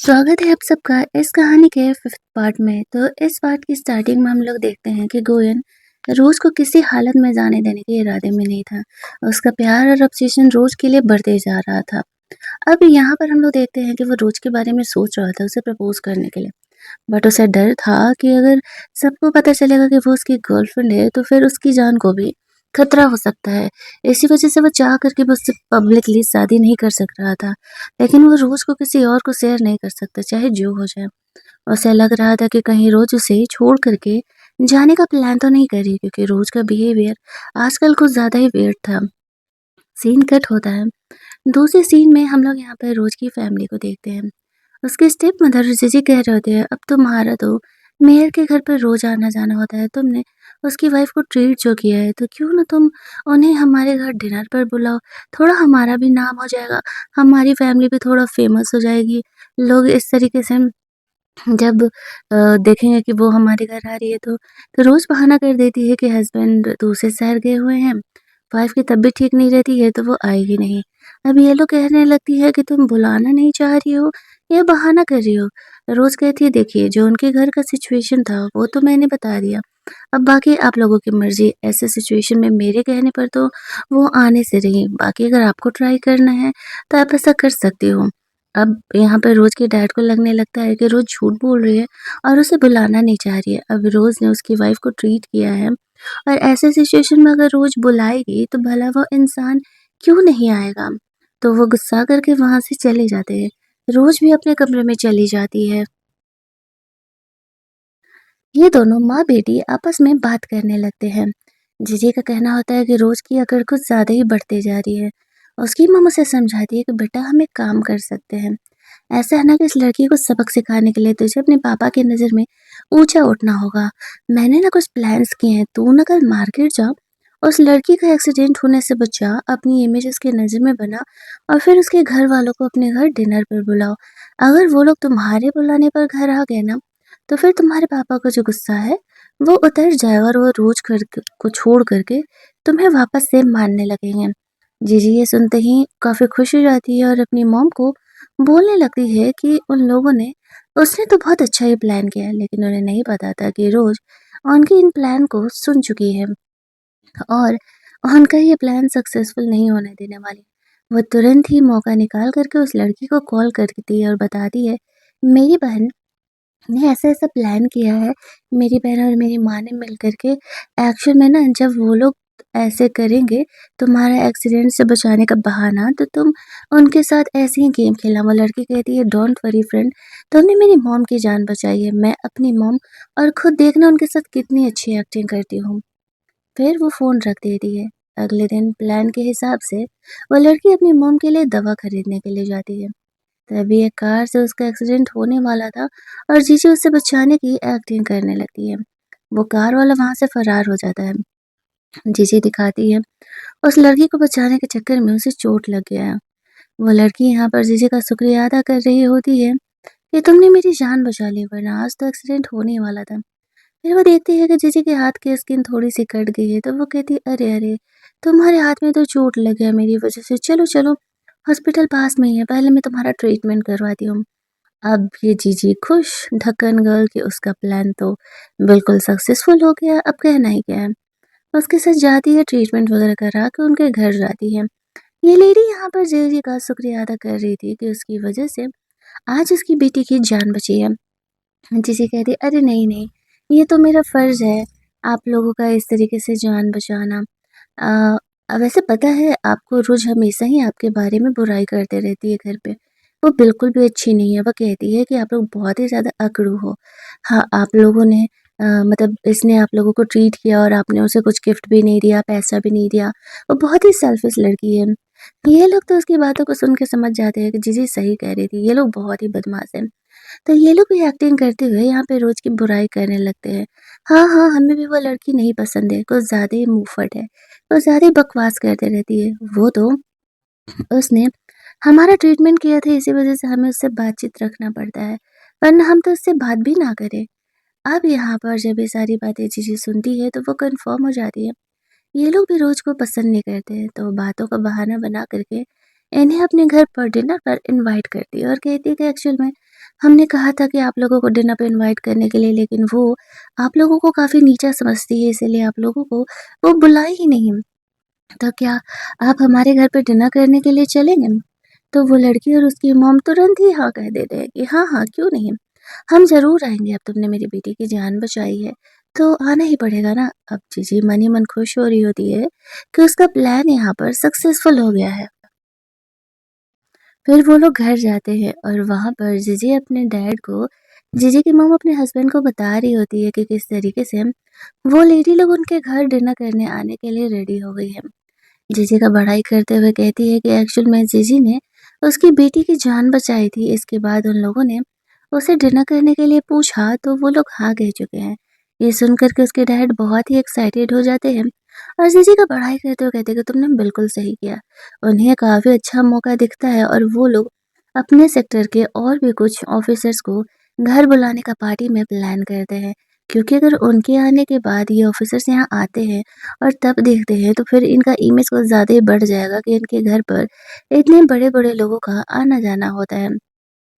स्वागत है आप सबका इस कहानी के फिफ्थ पार्ट में। तो इस पार्ट की स्टार्टिंग में हम लोग देखते हैं कि गोयन रोज को किसी हालत में जाने देने के इरादे में नहीं था। उसका प्यार और ऑब्सेशन रोज के लिए बढ़ते जा रहा था। अब यहाँ पर हम लोग देखते हैं कि वो रोज के बारे में सोच रहा था उसे प्रपोज करने के लिए। बट उसे डर था कि अगर सबको पता चलेगा कि वो उसकी गर्लफ्रेंड है तो फिर उसकी जान को भी खतरा हो सकता है। इसी वजह से वो चाह करके भी उससे पब्लिकली शादी नहीं कर सक रहा था। लेकिन वो रोज को किसी और को शेयर नहीं कर सकता, चाहे जो हो जाए। उसे लग रहा था कि कहीं रोज उसे छोड़ करके जाने का प्लान तो नहीं कर रही, क्योंकि रोज का बिहेवियर आजकल कुछ ज्यादा ही वियर्ड था। सीन कट होता है। दूसरे सीन में हम लोग यहाँ पर रोज की फैमिली को देखते हैं। उसके स्टेप मदर जीजी कह रहे होते हैं, अब तुम्हारा तो मेयर के घर पर रोज आना जाना होता है, तुमने उसकी वाइफ को ट्रीट जो किया है तो क्यों ना तुम उन्हें हमारे घर डिनर पर बुलाओ। थोड़ा हमारा भी नाम हो जाएगा, हमारी फैमिली भी थोड़ा फेमस हो जाएगी। लोग इस तरीके से जब देखेंगे कि वो हमारे घर आ रही है तो रोज बहाना कर देती है कि हस्बैंड दूसरे शहर गए हुए हैं, वाइफ की तबीयत ठीक नहीं रहती है तो वो आएगी नहीं। अब ये लोग कहने लगती है कि तुम बुलाना नहीं चाह रही हो या बहाना कर रही हो। रोज कहती है, देखिए जो उनके घर का सिचुएशन था वो तो मैंने बता दिया, अब बाकी आप लोगों की मर्जी। ऐसे सिचुएशन में मेरे कहने पर तो वो आने से रही, बाकी अगर आपको ट्राई करना है तो आप ऐसा कर सकती हो। अब यहाँ पे रोज के डैड को लगने लगता है कि रोज झूठ बोल रही है और उसे बुलाना नहीं चाह रही है। अब रोज ने उसकी वाइफ को ट्रीट किया है और ऐसे सिचुएशन में अगर रोज बुलाएगी तो भला वो इंसान क्यों नहीं आएगा। तो वो गुस्सा करके वहां से चले जाते हैं। रोज भी अपने कमरे में चली जाती है। ये दोनों माँ बेटी आपस में बात करने लगते हैं। जीजी का कहना होता है कि रोज की अकड़ कुछ ज्यादा ही बढ़ते जा रही है। उसकी मम्मा उसे समझाती है कि बेटा हम एक काम कर सकते हैं। ऐसा है ना कि इस लड़की को सबक सिखाने के लिए तुझे अपने पापा की नज़र में ऊंचा उठना होगा। मैंने ना कुछ प्लान्स किए हैं, तू ना कल मार्केट जा, उस लड़की का एक्सीडेंट होने से बचा, अपनी इमेज उसके नज़र में बना और फिर उसके घर वालों को अपने घर डिनर पर बुलाओ। अगर वो लोग तुम्हारे बुलाने पर घर आ गए ना तो फिर तुम्हारे पापा का जो गुस्सा है वो उतर जाएगा और वो रोज कर को छोड़ करके तुम्हें वापस से मानने लगेंगे। जीजी ये सुनते ही काफी खुश हो जाती है और अपनी मॉम को बोलने लगती है कि उन लोगों ने उसने तो बहुत अच्छा ही प्लान किया है, लेकिन उन्हें नहीं पता था कि रोज उनके इन प्लान को सुन चुकी है और उनका ये प्लान सक्सेसफुल नहीं होने देने वाली। वो तुरंत ही मौका निकाल करके उस लड़की को कॉल करती है और बताती है, मेरी बहन ने ऐसा-ऐसा प्लान किया है, मेरी बहन और मेरी माँ ने मिल कर के एक्चुअल में ना जब वो लोग ऐसे करेंगे, तुम्हारा एक्सीडेंट से बचाने का बहाना, तो तुम उनके साथ ऐसे ही गेम खेलना। वो लड़की कहती है, डोंट वरी फ्रेंड, तुमने मेरी मॉम की जान बचाई है, मैं अपनी मॉम और खुद देखना उनके साथ कितनी अच्छी एक्टिंग करती हूँ। फिर वो फ़ोन रख देती है। अगले दिन प्लान के हिसाब से वो लड़की अपनी मॉम के लिए दवा खरीदने के लिए जाती है। तभी एक कार से उसका एक्सीडेंट होने वाला था और जीजी उसे बचाने की एक्टिंग करने लगती है। वो कार वाला वहां से फरार हो जाता है। जीजी दिखाती है उस लड़की को बचाने के चक्कर में उसे चोट लग गया है। वो लड़की यहाँ पर जीजी का शुक्रिया अदा कर रही होती है कि तुमने मेरी जान बचा ली, वरना आज तो एक्सीडेंट होने ही वाला था। फिर वो देखती है कि जीजी के हाथ की स्किन थोड़ी सी कट गई है, तो वो कहती है, अरे अरे, तुम्हारे हाथ में तो चोट लग गया मेरी वजह से, चलो चलो हॉस्पिटल पास में ही है, पहले मैं तुम्हारा ट्रीटमेंट करवाती हूँ। अब ये जीजी खुश, ढक्कन गर्ल कि उसका प्लान तो बिल्कुल सक्सेसफुल हो गया, अब कहना ही क्या है। उसके साथ जाती है, ट्रीटमेंट वगैरह करा के उनके घर जाती है। ये लेडी यहाँ पर जीजी का शुक्रिया अदा कर रही थी कि उसकी वजह से आज उसकी बेटी की जान बची है। जीजी कहती, अरे नहीं नहीं, ये तो मेरा फर्ज है आप लोगों का इस तरीके से जान बचाना। वैसे पता है आपको रोज हमेशा ही आपके बारे में बुराई करते रहती है घर पे। वो बिल्कुल भी अच्छी नहीं है। वो कहती है कि आप लोग बहुत ही ज़्यादा अकड़ू हो। हाँ, आप लोगों ने मतलब इसने आप लोगों को ट्रीट किया और आपने उसे कुछ गिफ्ट भी नहीं दिया, पैसा भी नहीं दिया। वो बहुत ही सेल्फिश लड़की है। ये लोग तो उसकी बातों को सुन के समझ जाते हैं कि जीजी सही कह रही थी, ये लोग बहुत ही बदमाश हैं। तो ये लोग भी एक्टिंग करते हुए यहाँ पे रोज की बुराई करने लगते हैं। हाँ, हाँ, हमें भी वो लड़की नहीं पसंद है, कुछ ज़्यादा ही मुँहफट है, कुछ ज़्यादा ही बकवास करते रहती है। वो तो उसने हमारा ट्रीटमेंट किया था, इसी वज़ह से हमें उससे बातचीत रखना पड़ता है, वरना हम तो उससे बात भी ना करें। अब यहाँ पर जब ये सारी बातें चीज़ें सुनती है तो वो कन्फर्म हो जाती है। ये लोग भी रोज को पसंद नहीं करते हैं, तो बातों का बहाना बना करके इन्हें अपने घर पर डिनर पर इनवाइट करती है और कहती है कि एक्चुअल में हमने कहा था कि आप लोगों को डिनर पे इनवाइट करने के लिए, लेकिन वो आप लोगों को काफ़ी नीचा समझती है, इसीलिए आप लोगों को वो बुलाई ही नहीं। तो क्या आप हमारे घर पे डिनर करने के लिए चलेंगे? तो वो लड़की और उसकी मॉम तुरंत ही हाँ कह देते हैं कि हाँ, हाँ, क्यों नहीं? हम ज़रूर आएँगे, अब तुमने मेरी बेटी की जान बचाई है, तो आना ही पड़ेगा ना। अब जीजी मन ही मन खुश हो रही होती है कि उसका प्लान यहाँ पर सक्सेसफुल हो गया है। फिर वो लोग घर जाते हैं और वहाँ पर जीजी अपने डैड को जीजी की मॉम अपने हस्बैंड को बता रही होती है कि किस तरीके से वो लेडी लोग उनके घर डिनर करने आने के लिए रेडी हो गई है। जीजी का बड़ाई करते हुए कहती है कि एक्चुअल में जीजी ने उसकी बेटी की जान बचाई थी। इसके बाद उन लोगों ने उसे डिनर करने के लिए पूछा तो वो लोग हाँ कह चुके हैं। ये सुनकर के उसके डैड बहुत ही एक्साइटेड हो जाते हैं और जीजी का बड़ाई करते हुए कहते हैं कि तुमने बिल्कुल सही किया। उन्हें काफ़ी अच्छा मौका दिखता है और वो लोग अपने सेक्टर के और भी कुछ ऑफिसर्स को घर बुलाने का पार्टी में प्लान करते हैं, क्योंकि अगर उनके आने के बाद ये ऑफिसर्स यहाँ आते हैं और तब देखते हैं तो फिर इनका इमेज कुछ ज़्यादा ही बढ़ जाएगा कि इनके घर पर इतने बड़े-बड़े लोगों का आना-जाना होता है।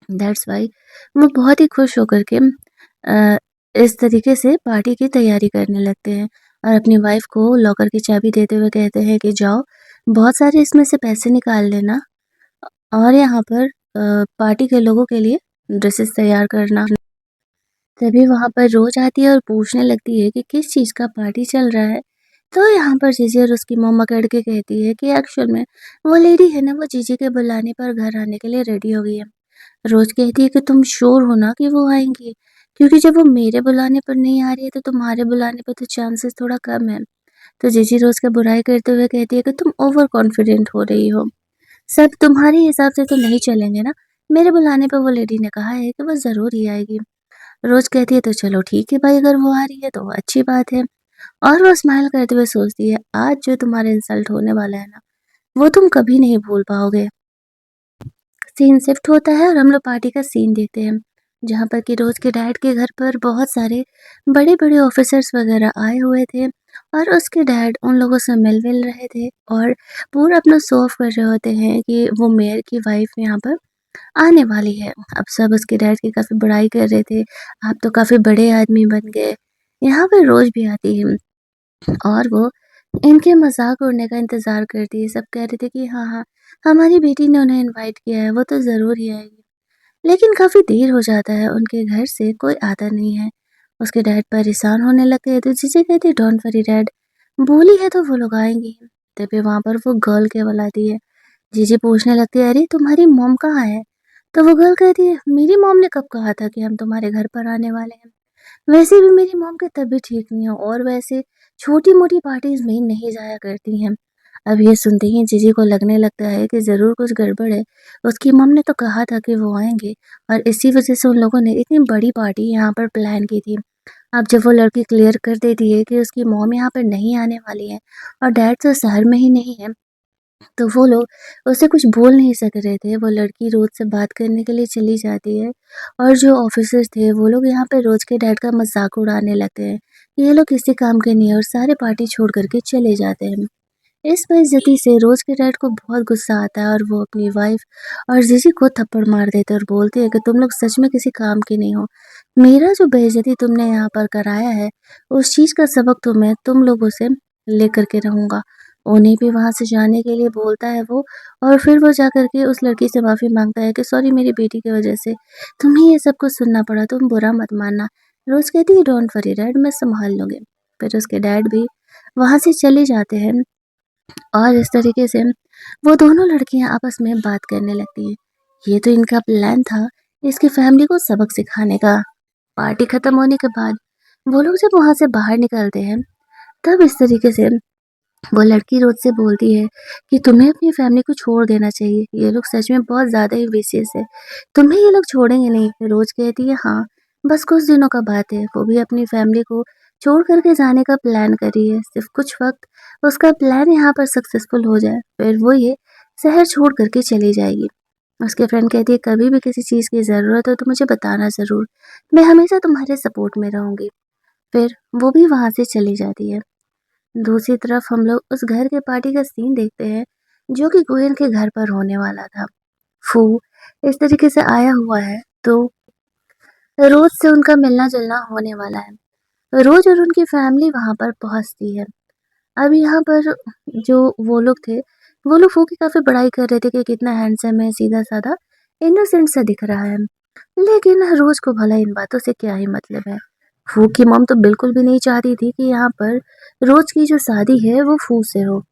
दैट्स व्हाई वो बहुत ही खुश होकर के अ, इस तरीके से पार्टी की तैयारी करने लगते हैं और अपनी वाइफ को लॉकर की चाबी देते हुए कहते हैं कि जाओ, बहुत सारे इसमें से पैसे निकाल लेना और यहाँ पर पार्टी के लोगों के लिए ड्रेसेस तैयार करना। तभी वहाँ पर रोज़ आती है और पूछने लगती है कि किस चीज़ का पार्टी चल रहा है। तो यहाँ पर जीजी और उसकी मम्मा अकड़ के कहती है कि एक्चुअल में वो लेडी है ना, वो जीजी के बुलाने पर घर आने के लिए रेडी हो गई है। रोज़ कहती है कि तुम श्योर हो ना कि वो आएँगी? क्योंकि जब वो मेरे बुलाने पर नहीं आ रही है तो तुम्हारे बुलाने पे तो चांसेस थोड़ा कम है। तो जीजी रोज़ का बुराई करते हुए कहती है कि तुम ओवर कॉन्फिडेंट हो रही हो। सब तुम्हारे हिसाब से तो नहीं चलेंगे ना। मेरे बुलाने पे वो लेडी ने कहा है कि वो ज़रूर ही आएगी। रोज़ कहती है तो चलो ठीक है भाई, अगर वो आ रही है तो अच्छी बात है। और वो स्माइल करते हुए सोचती है आज जो तुम्हारा इंसल्ट होने वाला है ना, वो तुम कभी नहीं भूल पाओगे। सीन शिफ्ट होता है और हम लोग पार्टी का सीन देखते हैं, जहाँ पर कि रोज़ के डैड के घर पर बहुत सारे बड़े-बड़े ऑफिसर्स वगैरह आए हुए थे और उसके डैड उन लोगों से मिल-विल रहे थे और पूरा अपना शो ऑफ कर रहे होते हैं कि वो मेयर की वाइफ यहाँ पर आने वाली है। अब सब उसके डैड की काफ़ी बड़ाई कर रहे थे, आप तो काफ़ी बड़े आदमी बन गए। यहाँ पे रोज़ भी आती है और वो इनके मज़ाक उड़ने का इंतज़ार करती है। सब कह रहे थे कि हाँ, हाँ, हमारी बेटी ने उन्हें इनवाइट किया है, वो तो ज़रूर ही आएगी। लेकिन काफ़ी देर हो जाता है, उनके घर से कोई आता नहीं है। उसके डैड परेशान होने लगते हैं, तो जीजी कहती है डोंट वरी डैड, बोली है तो वो लोग आएँगे ही। तभी वहाँ पर वो गर्ल केवल आती है। जीजी पूछने लगती है, अरे तुम्हारी मॉम कहाँ है? तो वो गर्ल कहती है, मेरी मॉम ने कब कहा था कि हम तुम्हारे घर पर आने वाले हैं? वैसे भी मेरी मॉम की तबीयत ठीक नहीं है और वैसे छोटी-मोटी पार्टीज़ में नहीं जाया करती हैं। अब ये सुनते ही जीजी को लगने लगता है कि ज़रूर कुछ गड़बड़ है। उसकी मॉम ने तो कहा था कि वो आएँगे और इसी वज़ह से उन लोगों ने इतनी बड़ी पार्टी यहाँ पर प्लान की थी। अब जब वो लड़की क्लियर कर देती है कि उसकी मॉम यहाँ पर नहीं आने वाली है और डैड तो शहर में ही नहीं है, तो वो लोग उससे कुछ बोल नहीं सक रहे थे। वो लड़की रोज़ से बात करने के लिए चली जाती है और जो ऑफ़िसर्स थे वो लोग यहाँ पे रोज़ के डैड का मज़ाक उड़ाने लगते हैं। ये लोग किसी काम के नहीं है और सारे पार्टी छोड़ कर के चले जाते हैं। इस बेइज़्ज़ती से रोज़ के डैड को बहुत गुस्सा आता है और वो अपनी वाइफ़ और जीजी को थप्पड़ मार देते हैं और बोलते हैं कि तुम लोग सच में किसी काम के नहीं हो। मेरा जो बेइज़्ज़ती तुमने यहाँ पर कराया है, उस चीज़ का सबक तो मैं तुम लोगों से लेकर के रहूँगा। उन्हें भी वहाँ से जाने के लिए बोलता है वो और फिर वो जाकर के उस लड़की से माफ़ी माँगता है कि सॉरी, मेरी बेटी की वज़ह से तुम्हें ये सब कुछ सुनना पड़ा, तुम बुरा मत मानना। रोज़ कहती है डोंट वरी डैड, मैं सँभाल लूँगी। फिर उसके डैड भी वहाँ से चले जाते हैं और इस तरीके से वो दोनों लड़कियां आपस में बात करने लगती हैं। ये तो इनका प्लान था इसकी फैमिली को सबक सिखाने का। पार्टी खत्म होने के बाद वो लोग जब वहां से बाहर निकलते हैं, तब इस तरीके से वो लड़की रोज से बोलती है कि तुम्हें अपनी फैमिली को छोड़ देना चाहिए, ये लोग सच में बहुत ज़्यादा ही विशियस है, तुम्हें ये लोग छोड़ेंगे नहीं। रोज कहती है हाँ, बस कुछ दिनों का बात है, वो भी अपनी फैमिली को छोड़ करके जाने का प्लान कर रही है। सिर्फ कुछ वक्त उसका प्लान यहाँ पर सक्सेसफुल हो जाए, फिर वो ये शहर छोड़ करके चली जाएगी। उसके फ्रेंड कहती है कभी भी किसी चीज़ की ज़रूरत हो तो मुझे बताना ज़रूर, मैं हमेशा तुम्हारे सपोर्ट में रहूँगी। फिर वो भी वहाँ से चली जाती है। दूसरी तरफ हम लोग उस घर के पार्टी का सीन देखते हैं, जो कि गोयन के घर पर होने वाला था। फू इस तरीके से आया हुआ है, तो रोज़ से उनका मिलना-जुलना होने वाला है। रोज़ और उनकी फैमिली वहाँ पर पहुँचती है। अब यहाँ पर जो वो लोग थे, वो लोग फू की काफ़ी बड़ाई कर रहे थे कि कितना हैंडसम है, सीधा-साधा, इनोसेंट सा दिख रहा है। लेकिन रोज़ को भला इन बातों से क्या ही मतलब है। फू की मॉम तो बिल्कुल भी नहीं चाहती थी कि यहाँ पर रोज़ की जो शादी है वो फू से हो।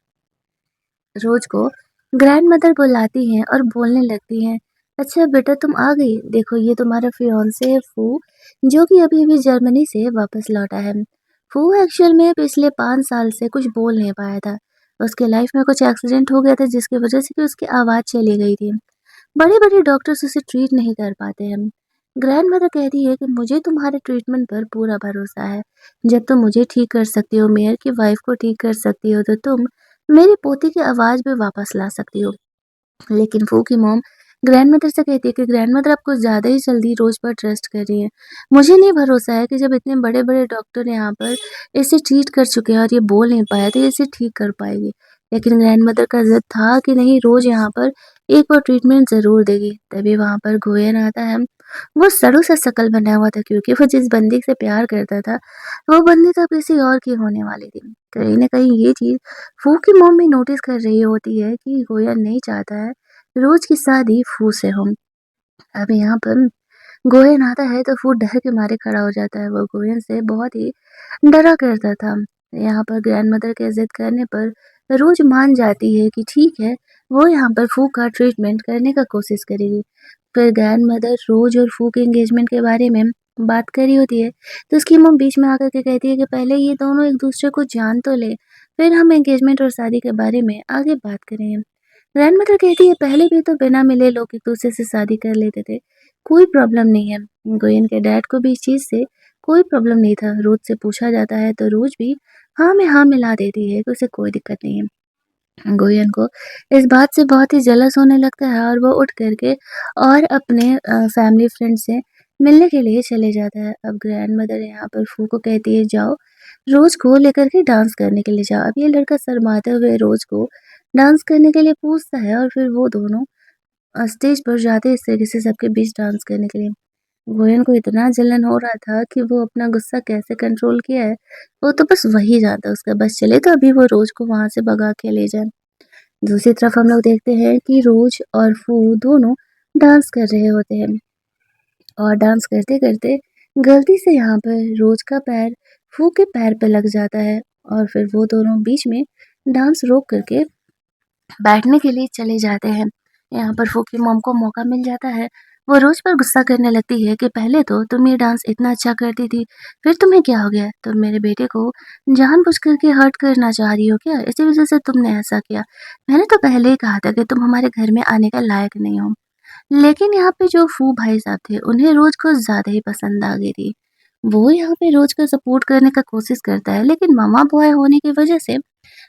रोज़ को ग्रैंडमदर बुलाती हैं और बोलने लगती हैं, "अच्छा बेटा तुम आ गई, देखो ये तुम्हारा फियांसे है फू, जो कि अभी-अभी जर्मनी से वापस लौटा है।" फू एक्चुअल में पिछले 5 साल से कुछ बोल नहीं पाया था। उसके लाइफ में कुछ एक्सीडेंट हो गया था जिसकी वजह से कि उसकी आवाज़ चली गई थी। बड़े-बड़े डॉक्टर्स उसे ट्रीट नहीं कर पाते हैं। ग्रैंडमदर कहती है कि मुझे तुम्हारे ट्रीटमेंट पर पूरा भरोसा है। जब तुम मुझे ठीक कर सकती हो, मेयर की वाइफ को ठीक कर सकती हो, तो तुम मेरी पोती की आवाज़ भी वापस ला सकती हो। लेकिन फू की मॉम ग्रैंडमदर से कहती है कि ग्रैंडमदर आप कुछ ज़्यादा ही जल्दी रोज़ पर ट्रस्ट कर रही हैं। मुझे नहीं भरोसा है कि जब इतने बड़े-बड़े डॉक्टर यहाँ पर इसे ट्रीट कर चुके हैं और ये बोल नहीं पाया तो ये इसे ठीक कर पाएगी। लेकिन ग्रैंडमदर का ज़िद था कि नहीं रोज़ यहाँ पर एक बार ट्रीटमेंट ज़रूर देगी। तभी वहाँ पर गोयन आता है। वो सरू सा शकल बना हुआ था क्योंकि वो जिस बंदी से प्यार करता था, वो बंदी तो किसी और की होने वाली थी। कहीं न कहीं ये चीज़ फू की मॉम भी नोटिस कर रही होती है कि गोयन नहीं चाहता है रोज़ की शादी फू से हो। अब यहाँ पर गोयन आता है तो फू डर के मारे खड़ा हो जाता है। वो गोयन से बहुत ही डरा करता था। यहाँ पर ग्रैंडमदर के ज़िद करने पर रोज़ मान जाती है कि ठीक है, वो यहाँ पर फू का ट्रीटमेंट करने का कोशिश करेगी। फिर ग्रैंडमदर रोज़ और फू के एंगेजमेंट के बारे में बात कर रही होती है, तो उसकी मॉम बीच में आकर के कहती है कि पहले ये दोनों एक-दूसरे को जान तो लें, फिर हम एंगेजमेंट और शादी के बारे में आगे बात करेंगे। ग्रैंडमदर कहती है पहले भी तो बिना मिले लोग एक-दूसरे से शादी कर लेते थे, कोई प्रॉब्लम नहीं है। गोयन के डैड को भी इस चीज़ से कोई प्रॉब्लम नहीं था। रोज़ से पूछा जाता है तो रोज़ भी हाँ में हाँ मिला देती है कि उसे कोई दिक्कत नहीं है। गोयन को इस बात से बहुत ही जेलस होने लगता है और वो उठ कर के और अपने फैमिली फ्रेंड से मिलने के लिए चले जाता है। अब ग्रैंडमदर यहाँ पर फू को कहती है जाओ, रोज़ को लेकर के डांस करने के लिए जाओ। अब ये लड़का शर्माते हुए रोज़ को डांस करने के लिए पूछता है और फिर वो दोनों स्टेज पर जाते हैं इस तरीके से सबके बीच डांस करने के लिए। गोयन को इतना जलन हो रहा था कि वो अपना गुस्सा कैसे कंट्रोल किया है, वो तो बस वही जानता है। उसका बस चले तो अभी वो रोज़ को वहाँ से भगा के ले जाए। दूसरी तरफ हम लोग देखते हैं कि रोज और फू दोनों डांस कर रहे होते हैं और डांस करते-करते गलती से यहाँ पर रोज का पैर फू के पैर पे लग जाता है और फिर वो दोनों बीच में डांस रोक करके बैठने के लिए चले जाते हैं। यहाँ पर फू की मॉम को मौका मिल जाता है। वो रोज पर गुस्सा करने लगती है कि पहले तो तुम ये डांस इतना अच्छा करती थी, फिर तुम्हें क्या हो गया? तुम मेरे बेटे को जानबूझ कर के हर्ट करना चाह रही हो क्या? इसी वज़ह से तुमने ऐसा किया। मैंने तो पहले ही कहा था कि तुम हमारे घर में आने के लायक नहीं हो। लेकिन यहाँ पे जो फू भाई साहब थे, उन्हें रोज़ कुछ ज़्यादा ही पसंद आ गई थी। वो यहाँ पे रोज़ का सपोर्ट करने का कोशिश करता है, लेकिन मामा बॉय होने की वज़ह से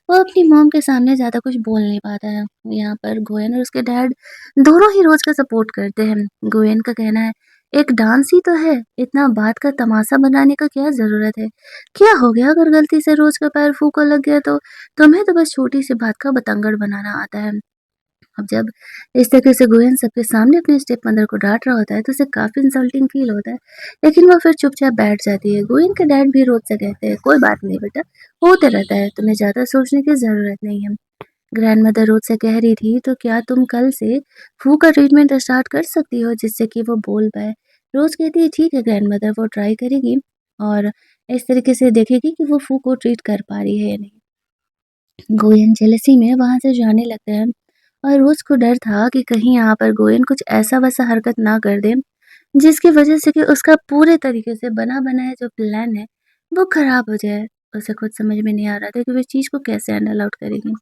वो अपनी मॉम के सामने ज़्यादा कुछ बोल नहीं पाता है। यहाँ पर गोयन और उसके डैड दोनों ही रोज़ का सपोर्ट करते हैं। गोयन का कहना है, "एक डांस ही तो है, इतना बात का तमाशा बनाने का क्या ज़रूरत है? क्या हो गया अगर गलती से रोज़ का पैर फू को लग गया तो? तुम्हें तो बस छोटी-सी बात का बतंगड़ बनाना आता है।" अब जब इस तरीके से गोयन सबके सामने अपने स्टेप मदर को डाँट रहा होता है, तो उसे काफ़ी इंसल्टिंग फ़ील होता है, लेकिन वो फिर चुपचाप बैठ जाती है। गोयन के डैड भी रोज़ से कहते हैं, "कोई बात नहीं बेटा, होते रहता है, तुम्हें ज़्यादा सोचने की ज़रूरत नहीं है।" ग्रैंडमदर रोज़ से कह रही थी, "तो क्या तुम कल से फू का ट्रीटमेंट स्टार्ट कर सकती हो, जिससे कि वो बोल पाए?" रोज़ कहती है, "ठीक है ग्रैंडमदर, वो ट्राई करेगी और इस तरीके से देखेगी कि वो फू को ट्रीट कर पा रही है या नहीं।" गोयन जेलसी में वहाँ से जाने लगता है और रोज़ को डर था कि कहीं यहाँ पर गोयन कुछ ऐसा-वैसा हरकत ना कर दे, जिसकी वज़ह से कि उसका पूरे तरीके से बना-बनाया जो प्लान है, वो ख़राब हो जाए। उसे खुद समझ में नहीं आ रहा था कि वो इस चीज़ को कैसे हैंडल आउट करेगी।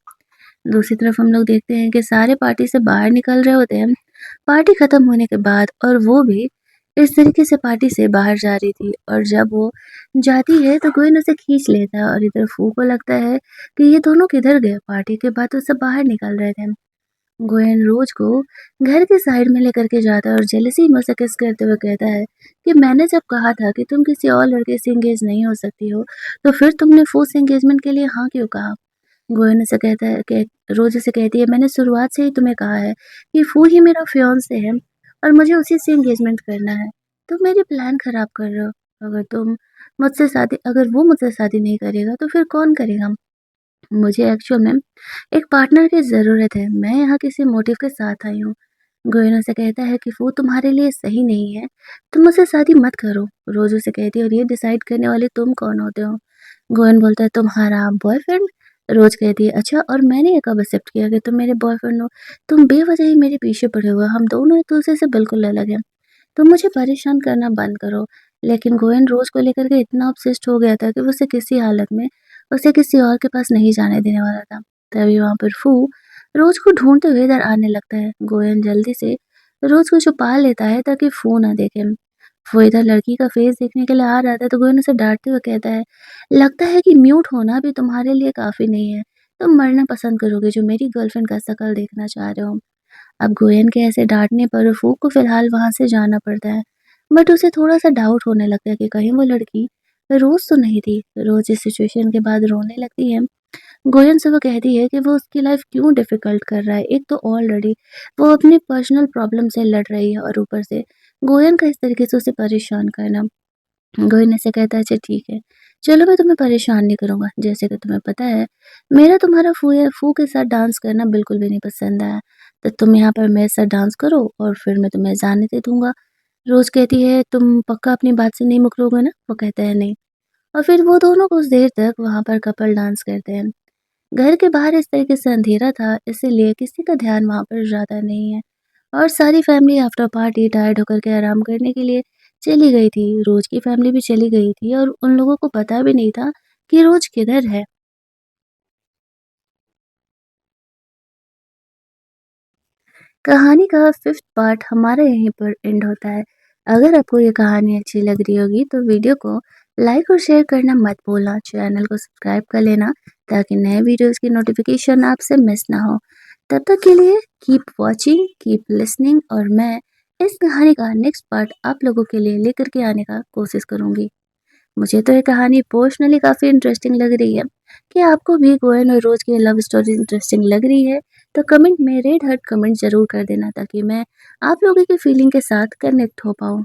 दूसरी तरफ हम लोग देखते हैं कि सारे पार्टी से बाहर निकल रहे होते हैं, पार्टी ख़त्म होने के बाद और वो भी इस तरीके से पार्टी से बाहर जा रही थी और जब वो जाती है तो कोई न उसे खींच लेता है और इधर फू को लगता है कि ये दोनों किधर गए? पार्टी के बाद तो सब बाहर निकल रहे थे। गोयन रोज को घर के साइड में लेकर के जाता है और जेलसी में उसे किस करते हुए कहता है कि मैंने जब कहा था कि तुम किसी और लड़के से एंगेज नहीं हो सकती हो, तो फिर तुमने फू से एंगेजमेंट के लिए हाँ क्यों कहा? गोयन उसे कहता है कि रोज़ उसे कहती है, मैंने शुरुआत से ही तुम्हें कहा है कि वो ही मेरा फियांसे है और मुझे उसी से एंगेजमेंट करना है। तुम मेरी प्लान खराब कर रहे हो। अगर वो मुझसे शादी नहीं करेगा तो फिर कौन करेगा? मुझे एक्चुअल में एक पार्टनर की ज़रूरत है। मैं यहाँ किसी मोटिव के साथ आई हूँ। गोयना से कहता है कि वो तुम्हारे लिए सही नहीं है, तुम मुझसे शादी मत करो। रोज़ उसे कहती है, और ये डिसाइड करने वाले तुम कौन होते हो? गोयन बोलता है, तुम्हारा बॉयफ्रेंड? रोज़ कहती है, अच्छा, और मैंने ये कब एक्सेप्ट किया कि तुम मेरे बॉयफ्रेंड हो? तुम बेवजह ही मेरे पीछे पड़े हुए हो, हम दोनों एक दूसरे से बिल्कुल अलग हैं। तुम मुझे परेशान करना बंद करो। लेकिन गोयन रोज़ को लेकर के इतना ऑब्सेस्ड हो गया था कि वो उसे किसी हालत में उसे किसी और के पास नहीं जाने देने वाला था। तभी वहाँ पर फू रोज़ को ढूँढते हुए इधर आने लगता है। गोयन जल्दी से रोज़ को छुपा लेता है ताकि फू ना देखे। वो इधर लड़की का फेस देखने के लिए आ रहा था तो गोयन उसे डाँटते हुए कहता है, लगता है कि म्यूट होना भी तुम्हारे लिए काफ़ी नहीं है। तुम मरना पसंद करोगे जो मेरी गर्लफ्रेंड का शकल देखना चाह रहे हो। अब गोयन के ऐसे डाँटने पर फूक को फ़िलहाल वहाँ से जाना पड़ता है। बट उसे थोड़ा-सा डाउट होने लगता है कि कहीं वो लड़की रोज़ तो नहीं थी। रोज़ इस सिचुएशन के बाद रोने लगती है। गोयन से वो कहती है कि वो उसकी लाइफ़ क्यों डिफ़िकल्ट कर रहा है। एक तो ऑलरेडी वो अपनी पर्सनल प्रॉब्लम से लड़ रही है और ऊपर से गोयन का इस तरीके से उसे परेशान करना। गोयन ऐसे कहता है, अच्छा ठीक है, चलो मैं तुम्हें परेशान नहीं करूँगा। जैसे कि तुम्हें पता है, मेरा तुम्हारा फू के साथ डांस करना बिल्कुल भी नहीं पसंद आया। तो तुम यहाँ पर मेरे साथ डांस करो और फिर मैं तुम्हें जाने दे दूँगा। रोज़ कहती है, तुम पक्का अपनी बात से नहीं मुकरोगे ना? वो कहता है, नहीं। और फिर वो दोनों कुछ देर तक वहाँ पर कपल डांस करते हैं। घर के बाहर इस तरीके से अंधेरा था, इसीलिए किसी का ध्यान वहाँ पर ज़्यादा नहीं है और सारी फैमिली आफ्टर पार्टी टायर्ड होकर के आराम करने के लिए चली गई थी। रोज़ की फैमिली भी चली गई थी और उन लोगों को पता भी नहीं था कि रोज़ किधर है। कहानी का 5th पार्ट हमारा यहीं पर एंड होता है। अगर आपको ये कहानी अच्छी लग रही होगी तो वीडियो को लाइक और शेयर करना मत भूलना। चैनल को सब्सक्राइब कर लेना ताकि नए वीडियोज़ की नोटिफ़िकेशन आपसे मिस ना हो। तब तक के लिए कीप वॉचिंग, कीप लिसनिंग और मैं इस कहानी का नेक्स्ट पार्ट आप लोगों के लिए लेकर के आने का कोशिश करूँगी। मुझे तो ये कहानी पर्सनली काफ़ी इंटरेस्टिंग लग रही है। कि आपको भी गोयन और रोज़ की लव स्टोरी इंटरेस्टिंग लग रही है? तो कमेंट में रेड हार्ट कमेंट ज़रूर कर देना ताकि मैं आप लोगों की फीलिंग के साथ कनेक्ट हो पाऊँ।